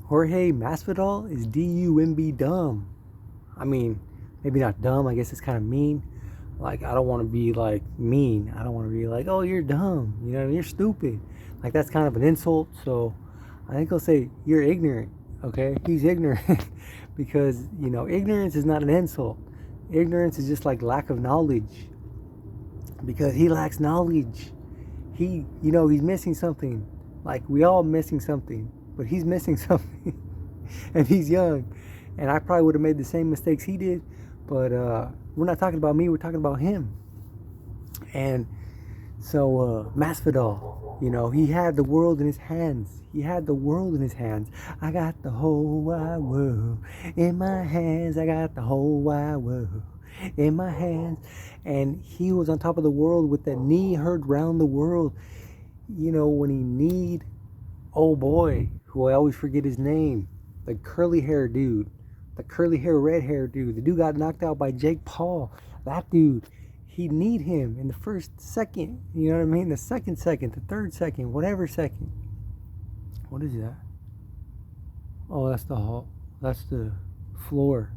Jorge Masvidal is Dee You Em Bee dumb. I mean, maybe not dumb. I guess it's kind of mean. Like, I don't want to be like mean. I don't want to be like, oh, you're dumb. You know, you're stupid. Like, that's kind of an insult. So I think I'll say you're ignorant. Okay, he's ignorant because ignorance is not an insult. Ignorance is just like lack of knowledge because he lacks knowledge. He's missing something. Like, we all missing something, but he's missing something. And he's young. And I probably would have made the same mistakes he did, but we're not talking about me, we're talking about him. And so Masvidal, he had the world in his hands. He had the world in his hands. I got the whole wide world in my hands. I got the whole wide world in my hands. And he was on top of the world with that knee heard round the world. When he kneed, oh boy, who I always forget his name, the curly hair dude, the curly hair, red hair dude, the dude got knocked out by Jake Paul. That dude, he kneed him in the first second, you know what I mean? The second, the third second, whatever second. What is that? Oh, that's the hall. That's the floor.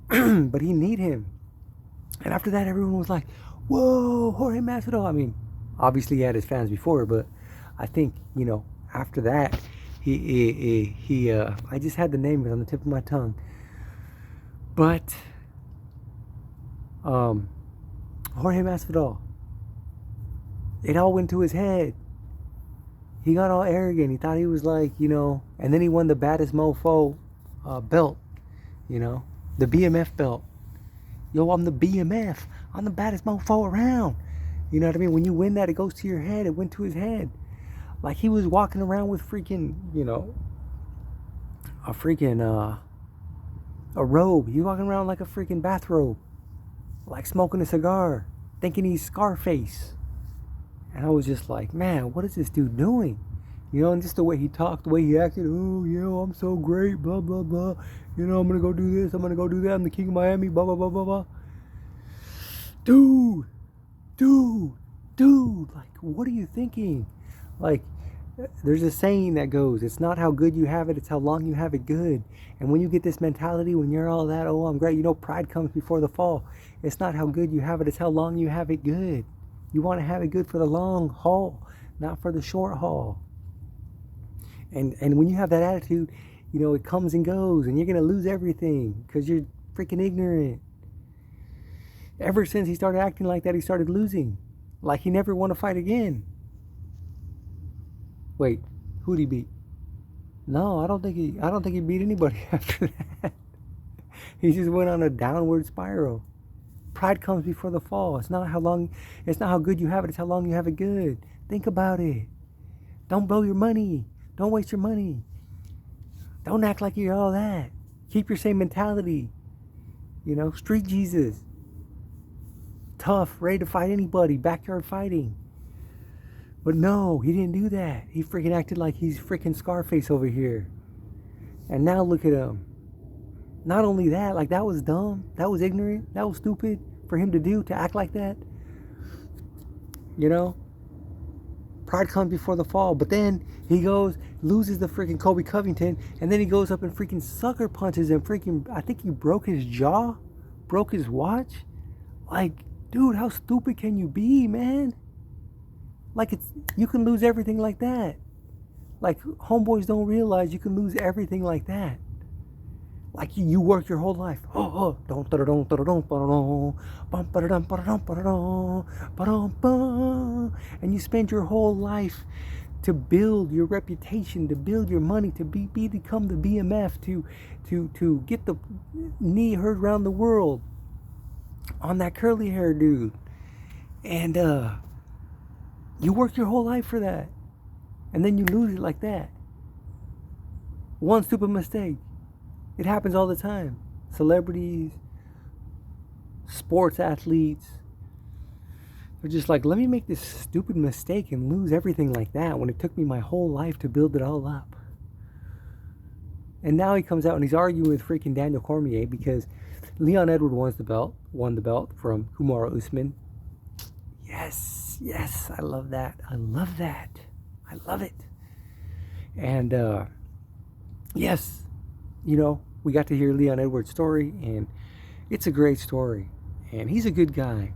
But he kneed him. And after that, everyone was like, whoa, Jorge Masvidal. I mean, obviously he had his fans before, but I think, after that, I just had the name on the tip of my tongue. But, Jorge Masvidal, it all went to his head. He got all arrogant. He thought he was like, and then he won the baddest mofo belt, the BMF belt. Yo, I'm the BMF. I'm the baddest mofo around. You know what I mean? When you win that, it goes to your head. It went to his head. Like, he was walking around with freaking, a robe. He was walking around like a freaking bathrobe. Like smoking a cigar. Thinking he's Scarface. And I was just like, man, what is this dude doing? And just the way he talked, the way he acted. Oh, yeah, I'm so great, blah, blah, blah. I'm going to go do this. I'm going to go do that. I'm the king of Miami, blah, blah, blah, blah, blah. Dude, like, what are you thinking? Like, there's a saying that goes, it's not how good you have it, it's how long you have it good. And when you get this mentality, when you're all that, oh, I'm great, pride comes before the fall. It's not how good you have it, it's how long you have it good. You want to have it good for the long haul, not for the short haul. And when you have that attitude, it comes and goes, and you're going to lose everything because you're freaking ignorant. Ever since he started acting like that, he started losing. Like he never won a fight again. Wait, who'd he beat? No, I don't think he beat anybody after that. He just went on a downward spiral. Pride comes before the fall. It's not how good you have it, it's how long you have it good. Think about it. Don't blow your money. Don't waste your money. Don't act like you're all that. Keep your same mentality. Street Jesus. Tough, ready to fight anybody, backyard fighting. But no, he didn't do that. He freaking acted like he's freaking Scarface over here. And now look at him. Not only that, like, that was dumb, that was ignorant, that was stupid for him to do, to act like that. Pride comes before the fall. But then he goes, loses the freaking Kobe Covington, and then he goes up and freaking sucker punches and freaking, I think he broke his jaw, broke his watch. Like, dude, how stupid can you be, man? Like, you can lose everything like that. Like, homeboys don't realize you can lose everything like that. Like, you work your whole life. And you spend your whole life to build your reputation, to build your money, to become the BMF, to get the knee heard around the world on that curly hair dude. And you work your whole life for that. And then you lose it like that. One stupid mistake. It happens all the time. Celebrities, sports athletes, they're just like, let me make this stupid mistake and lose everything like that when it took me my whole life to build it all up. And now he comes out and he's arguing with freaking Daniel Cormier because Leon Edwards won the belt from Kamaru Usman. Yes, I love that. I love it. And yes, we got to hear Leon Edwards' story, and it's a great story. And he's a good guy,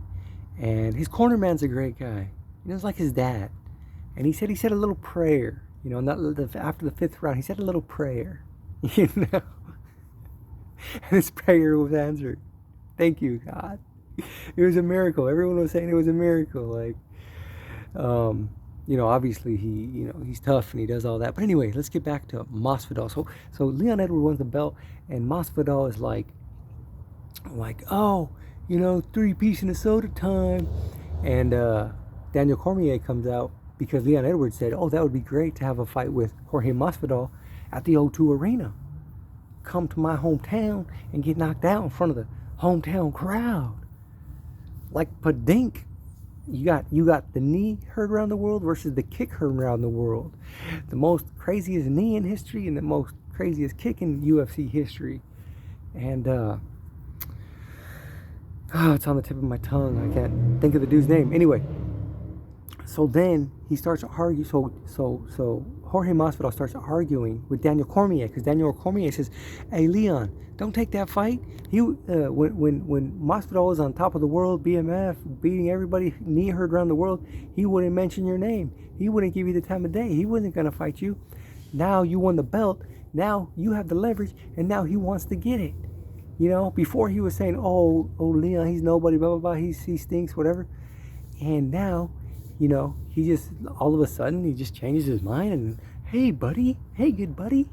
and his corner man's a great guy. It's like his dad. And he said a little prayer. After the fifth round, he said a little prayer. You know, and his prayer was answered. Thank you, God. It was a miracle. Everyone was saying it was a miracle. Like, obviously he's tough and he does all that. But anyway, let's get back to Masvidal. So Leon Edwards wins the belt, and Masvidal is like, oh, 3-piece and a soda time, and Daniel Cormier comes out because Leon Edwards said, oh, that would be great to have a fight with Jorge Masvidal at the O2 Arena. Come to my hometown and get knocked out in front of the hometown crowd. Like Padink. You got the knee heard around the world versus the kick heard around the world. The most craziest knee in history and the most craziest kick in UFC history. And it's on the tip of my tongue. I can't think of the dude's name. Anyway, so then he starts to argue. So Jorge Masvidal starts arguing with Daniel Cormier, because Daniel Cormier says, "Hey Leon, don't take that fight. When Masvidal was on top of the world, BMF, beating everybody, knee hurt around the world, he wouldn't mention your name. He wouldn't give you the time of day. He wasn't gonna fight you. Now you won the belt. Now you have the leverage, and now he wants to get it. Before he was saying, oh Leon, he's nobody, blah blah blah. He stinks, whatever. And now, he just all of a sudden he just changes his mind and, hey buddy, hey good buddy,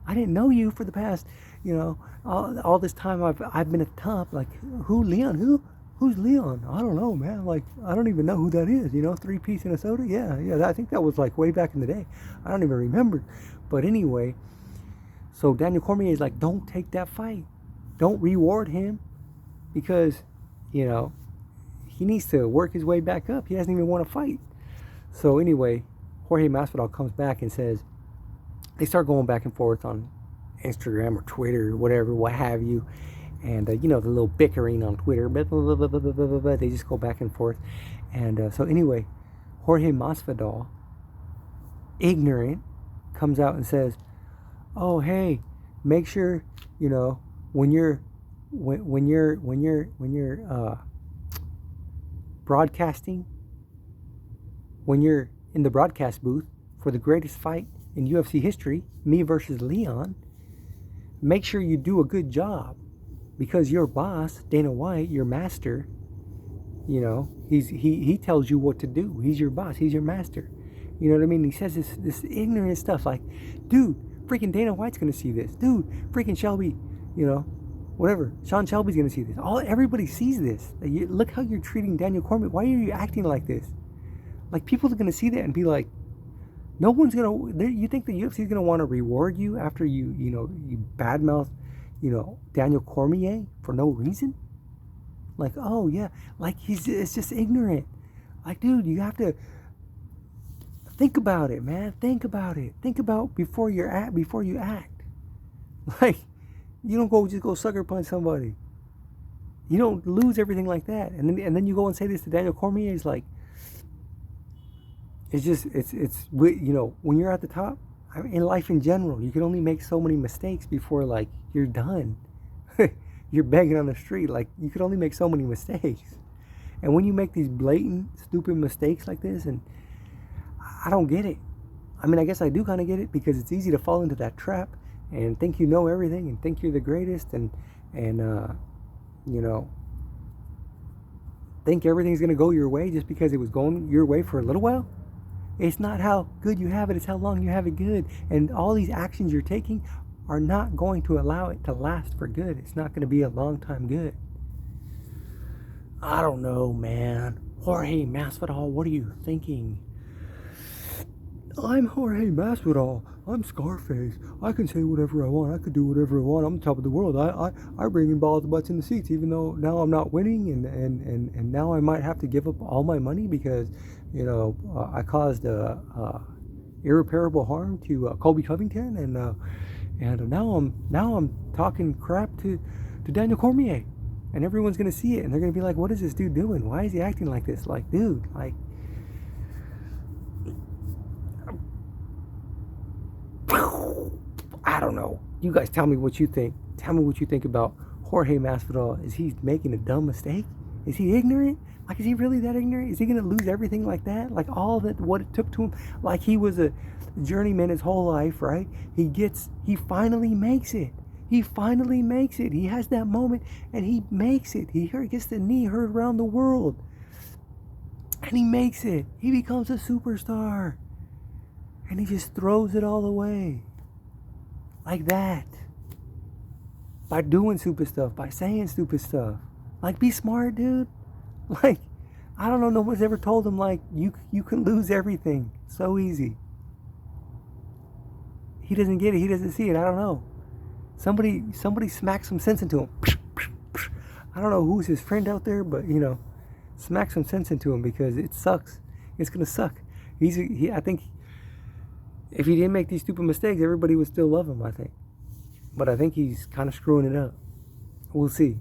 I didn't know you for the past, all this time I've been at the top. Like, who Leon? Who's Leon? I don't know, man. Like, I don't even know who that is. 3-piece and a soda. Yeah. I think that was like way back in the day. I don't even remember. But anyway, so Daniel Cormier is like, don't take that fight. Don't reward him, because, he needs to work his way back up. He hasn't even won a fight. So anyway, Jorge Masvidal comes back and says, they start going back and forth on Instagram or Twitter or whatever, what have you. And, the little bickering on Twitter, blah, blah, blah, blah, blah, blah, blah, they just go back and forth. And so anyway, Jorge Masvidal, ignorant, comes out and says, oh, hey, make sure, when you're broadcasting, when you're in the broadcast booth for the greatest fight in UFC history, me versus Leon, make sure you do a good job, because your boss, Dana White, your master, he tells you what to do. He's your boss. He's your master. You know what I mean? He says this ignorant stuff like, dude, freaking Dana White's gonna see this. Dude, freaking Shelby, whatever. Sean Shelby's gonna see this. Everybody sees this. Look how you're treating Daniel Cormier. Why are you acting like this? Like, people are gonna see that and be like, no one's gonna. You think the UFC is gonna want to reward you after you badmouth, Daniel Cormier for no reason? Like, oh yeah, like it's just ignorant. Like, dude, you have to think about it, man. Think about it. Think about before you act. Like, you don't just go sucker punch somebody. You don't lose everything like that, and then you go and say this to Daniel Cormier. It's like, it's when you're at the top, in life in general, you can only make so many mistakes before, like, you're done. You're begging on the street. Like, you could only make so many mistakes, and when you make these blatant, stupid mistakes like this, and I don't get it. I mean, I guess I do kind of get it, because it's easy to fall into that trap and think you know everything and think you're the greatest, and think everything's going to go your way just because it was going your way for a little while. It's not how good you have it, it's how long you have it good. And all these actions you're taking are not going to allow it to last for good. It's not going to be a long time good. I don't know, man. Jorge Masvidal, what are you thinking? I'm Jorge Masvidal. I'm Scarface. I can say whatever I want. I could do whatever I want. I'm the top of the world. I bring in balls, butts in the seats, even though now I'm not winning, and now I might have to give up all my money because, I caused irreparable harm to Colby Covington, and now I'm talking crap to Daniel Cormier, and everyone's gonna see it, and they're gonna be like, what is this dude doing? Why is he acting like this? Like, dude, like, I don't know. You guys tell me what you think. Tell me what you think about Jorge Masvidal. Is he making a dumb mistake? Is he ignorant? Like, is he really that ignorant? Is he going to lose everything like that? Like, all that, what it took to him? Like, he was a journeyman his whole life, right? He finally makes it. He finally makes it. He has that moment, and he makes it. He gets the knee heard around the world. And he makes it. He becomes a superstar. And he just throws it all away. Like that. By doing stupid stuff. By saying stupid stuff. Like, be smart, dude. Like, I don't know, no one's ever told him, like, you can lose everything so easy. He doesn't get it. He doesn't see it. I don't know. Somebody smack some sense into him. I don't know who's his friend out there, but, you know, smack some sense into him, because it sucks. It's going to suck. I think if he didn't make these stupid mistakes, everybody would still love him, I think. But I think he's kind of screwing it up. We'll see.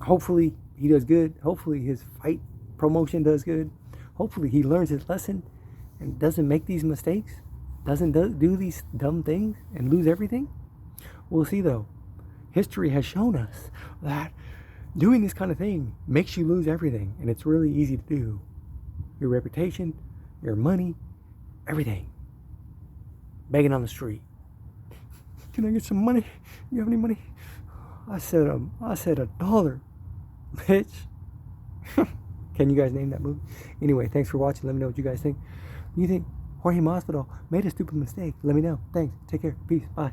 Hopefully he does good. Hopefully his fight promotion does good. Hopefully he learns his lesson and doesn't make these mistakes. Doesn't do these dumb things and lose everything. We'll see, though. History has shown us that doing this kind of thing makes you lose everything. And it's really easy to do. Your reputation, your money, everything. Begging on the street. Can I get some money? You have any money? I said $1, bitch. Can you guys name that movie? Anyway, thanks for watching. Let me know what you guys think. You think Jorge Masvidal made a stupid mistake? Let me know. Thanks. Take care. Peace. Bye.